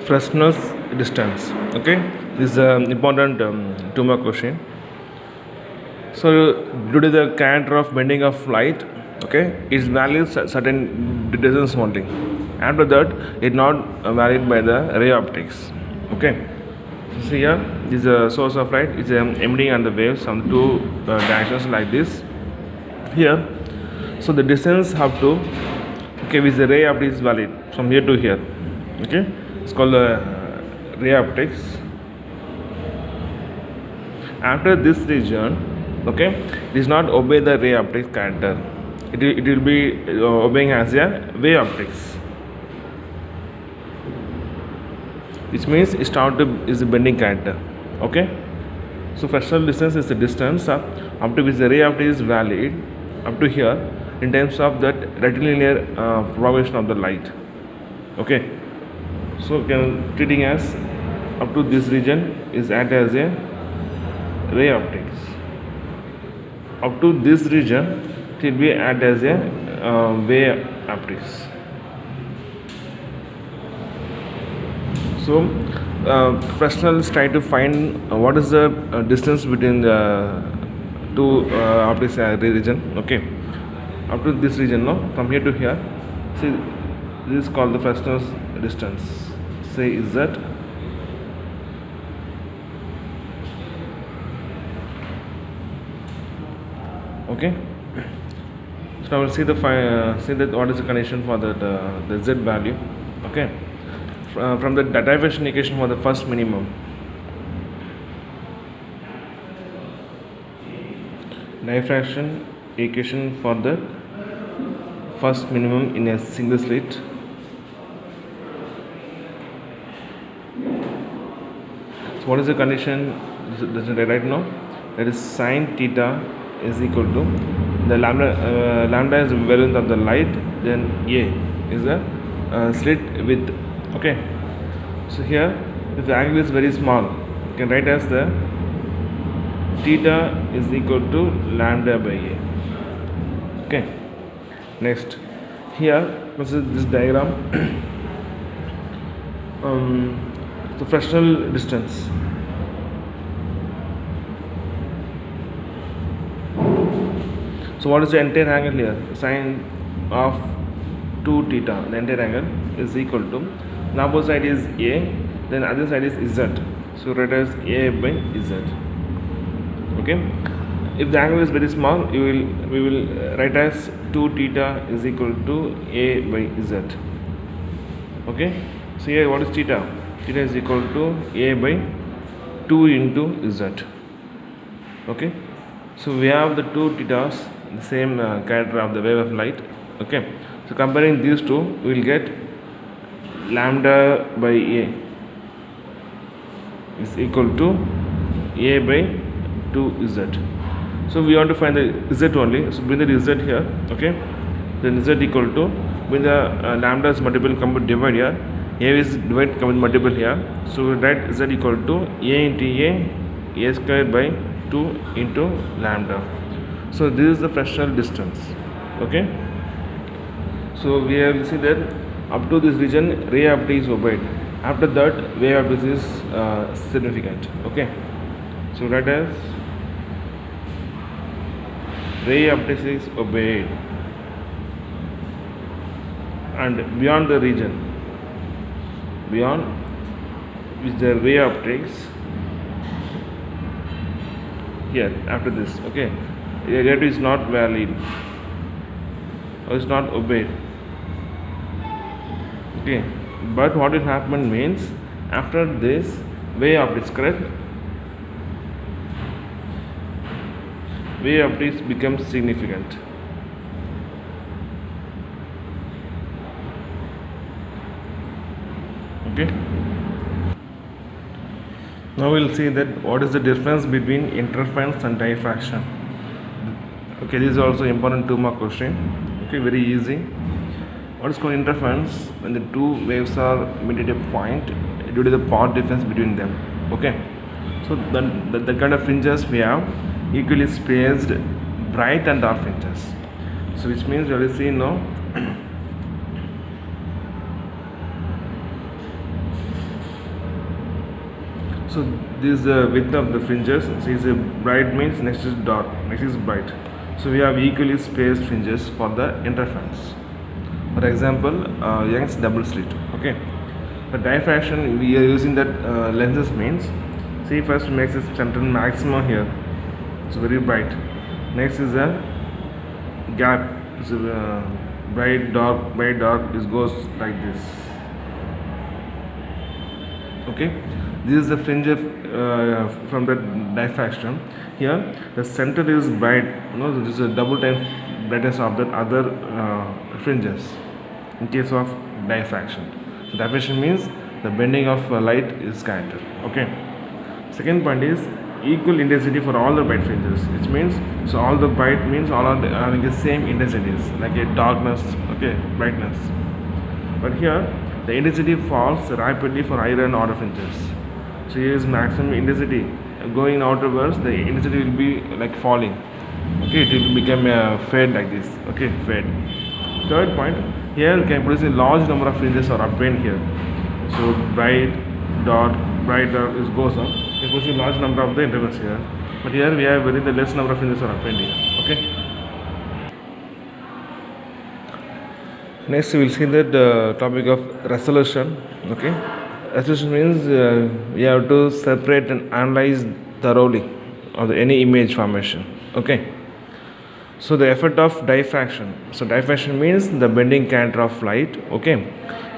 Fresnel's distance. Okay, this is an important 2 mark question. So due to the character of bending of light, okay, it values certain distance only. After that, it not varied by the ray optics. Okay, so here this is a source of light. It's emitting on the waves on two directions like this. Here, so the distance up to, okay, with the ray optics is valid from here to here. Okay, it's called ray optics. After this region, okay, it is not obey the ray optics character. It will be obeying as a wave optics, which means it is the bending character. Okay, so Fresnel distance is the distance up to which the ray optics is valid up to here in terms of that rectilinear propagation of the light. Okay, so treating as up to this region is act as a ray optics. Up to this region it will be act as a wave optics. So Fresnel is trying to find what is the distance between the two optics region. Okay, up to this region, no, from here to here. See, this is called the Fresnel's distance. Say is that. Okay, so now we'll see see that what is the condition for that the z value. Okay, from the diffraction equation for the first minimum, diffraction equation for the first minimum in a single slit. So what is the condition right now? That is sine theta is equal to the lambda is the wavelength of the light, then A is the slit width. Okay, so here if the angle is very small, you can write as the theta is equal to lambda by A. Okay, next here consider this diagram. The Fresnel distance. So what is the entire angle here? Sine of 2 theta, the entire angle is equal to, the opposite side is A, then other side is Z. So write as A by Z. Okay, if the angle is very small, we will write as 2 theta is equal to A by Z. Okay, so here what is theta? Theta is equal to A by 2 into Z. Okay, so we have the two thetas, the same character of the wave of light. Okay, so comparing these two, we will get lambda by A is equal to A by 2Z. So we want to find the Z only, so bring the Z here. Okay, then Z equal to, when the lambda is multiple, come to divide here, A is divide, come with multiple here, so we write Z equal to A into A square by 2 into lambda. So this is the Fresnel distance. Okay, so we have seen that up to this region ray optics is obeyed. After that wave optics is significant. Okay, so that is ray optics is obeyed, and beyond the region, beyond which the ray optics here after this, okay, that is not valid or is not obeyed. Okay, but what will happen means after this wave optics, correct, wave optics becomes significant. Okay, now we will see that what is the difference between interference and diffraction. Okay, this is also important 2-mark question. Okay, very easy. What is called interference? When the two waves are meet at a point due to the path difference between them. Okay, so the kind of fringes we have equally spaced bright and dark fringes. So which means we will see now So this is the width of the fringes. So is a bright means next is dark, next is bright. So we have equally spaced fringes for the interference. For example, Young's double slit. Okay. The diffraction we are using that lenses means, see, first makes a central maximum here. It's very bright. Next is a gap. It's bright dark. It goes like this. Okay, this is the fringe from the diffraction. Here the center is bright, this is a double time brightness of the other fringes in case of diffraction. So diffraction means the bending of light is scattered. Okay, second point is equal intensity for all the bright fringes, which means, so all the bright means all are having the same intensities, like a darkness, okay, brightness. But here the intensity falls rapidly for higher and order fringes. So here is maximum intensity. Going outwards, the intensity will be like falling. Okay, it will become a fade like this. Okay, fade. Third point, here we can produce a large number of fringes are obtained here. So bright, dark, it goes up. We can produce a large number of the intervals here. But here we have very less number of fringes are obtained here. Okay. Next, we will see that topic of resolution. Okay, resolution means we have to separate and analyze thoroughly of any image formation. Okay, so the effect of diffraction. So diffraction means the bending character of light. Okay,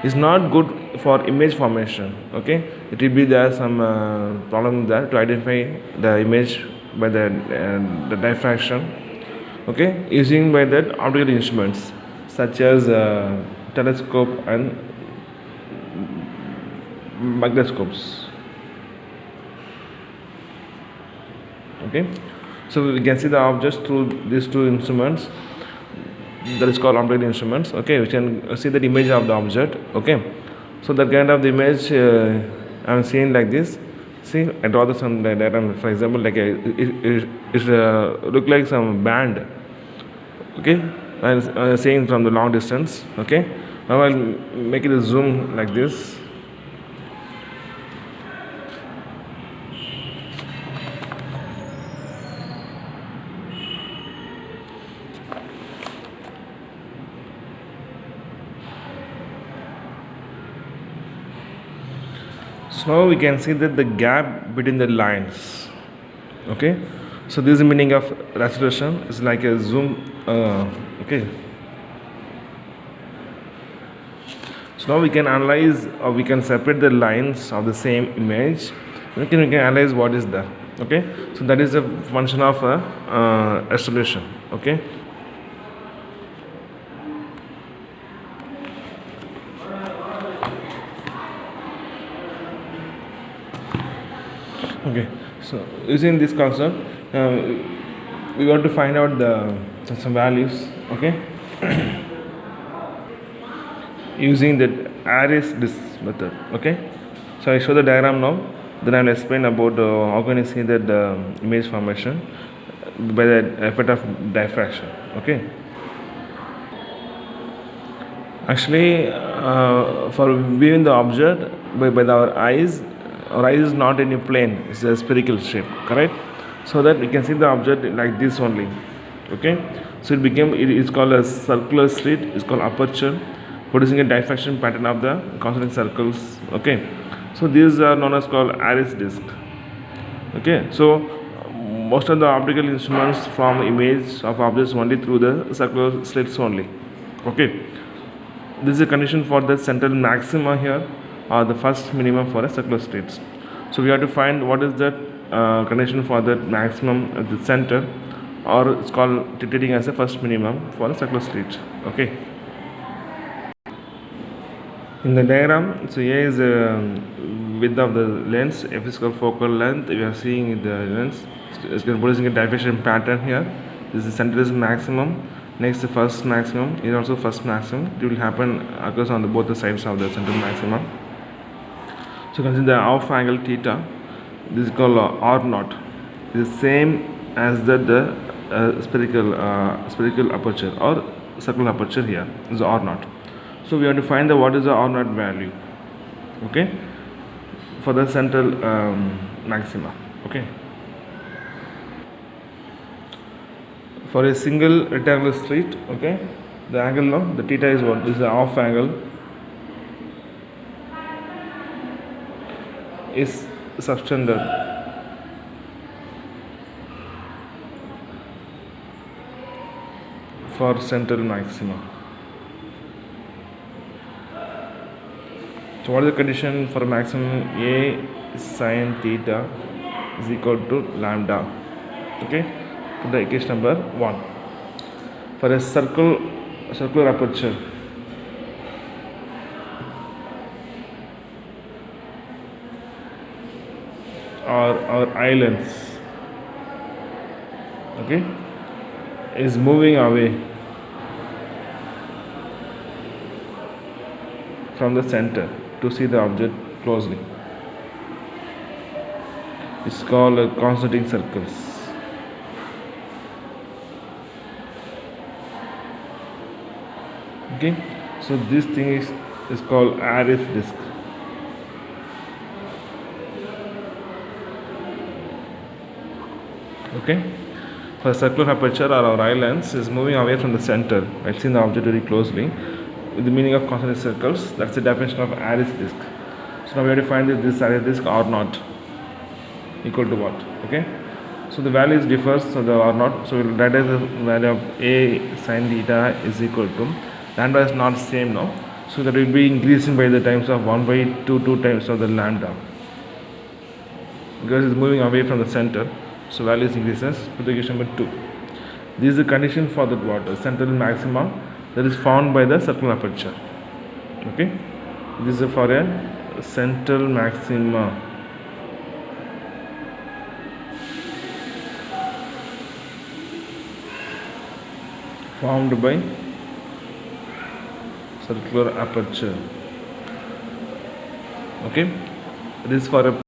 is not good for image formation. Okay, it will be there some problem there to identify the image by the diffraction. Okay, using by that optical instruments such as telescope and microscopes. Okay, so we can see the objects through these two instruments, that is called optical instruments. Okay, we can see the image of the object. Okay, so that kind of the image I am seeing like this. See, I draw the some diagram. For example, like it look like some band. Okay, I'm seeing from the long distance. Okay, now I'll make it a zoom like this. So now we can see that the gap between the lines. Okay, so this is the meaning of resolution. It's like a zoom. Okay, so now we can analyze, or we can separate the lines of the same image. We can analyze what is that. Okay, so that is a function of resolution. Okay, okay, so using this concept, we want to find out some values. Okay, using the arrays this method. Okay, so I show the diagram now, then I will explain about how can you see that image formation by the effect of diffraction. Okay, actually for viewing the object by our eyes is not in a plane, it's a spherical shape, correct? So that we can see the object like this only. Okay, so it is called a circular slit, it's called aperture, producing a diffraction pattern of the concentric circles. Okay, so these are known as called Iris disc. Okay, so most of the optical instruments form image of objects only through the circular slits only. Okay, this is a condition for the central maxima here, or the first minimum for a circular slits. So we have to find what is that condition for the maximum at the center, or it's called treating as a first minimum for a circular slit. Okay, in the diagram, so here is the width of the lens, f is called focal length. We are seeing the lens, it's producing a diffraction pattern here. This is center is maximum, next the first maximum is also first maximum. It will happen across on both the sides of the central maximum. So consider the off angle theta. This is called R naught. It is same as the spherical aperture or circular aperture. Here is R naught. So we have to find what is the R naught value. Okay, for the central maxima. Okay, for a single rectangular slit, okay, the angle now, the theta is what? This is a half angle is subtended for central maxima. So what is the condition for maximum? A sin theta is equal to lambda. Okay, for the equation number 1. For a circular aperture, or eye length, okay, is moving away from the center to see the object closely. It's called concentric circles. Okay, so this thing is called Aris disk. Okay, for circular aperture or our eye lens is moving away from the center, right, seeing the object very closely, with the meaning of concentric circles. That's the definition of Aris disk. So now we have to find if this Aris disk or not equal to what. Okay, so the values differs, so the or not, so we'll write as the value of A sin theta is equal to lambda is not same now, so that will be increasing by the times of 1 by 2 times of the lambda, because it's moving away from the center, so value is increases. Put the equation number 2. This is the condition for that what? Central maxima that is found by the circular aperture. Okay, this is for a central maxima formed by circular aperture. Okay, this is for a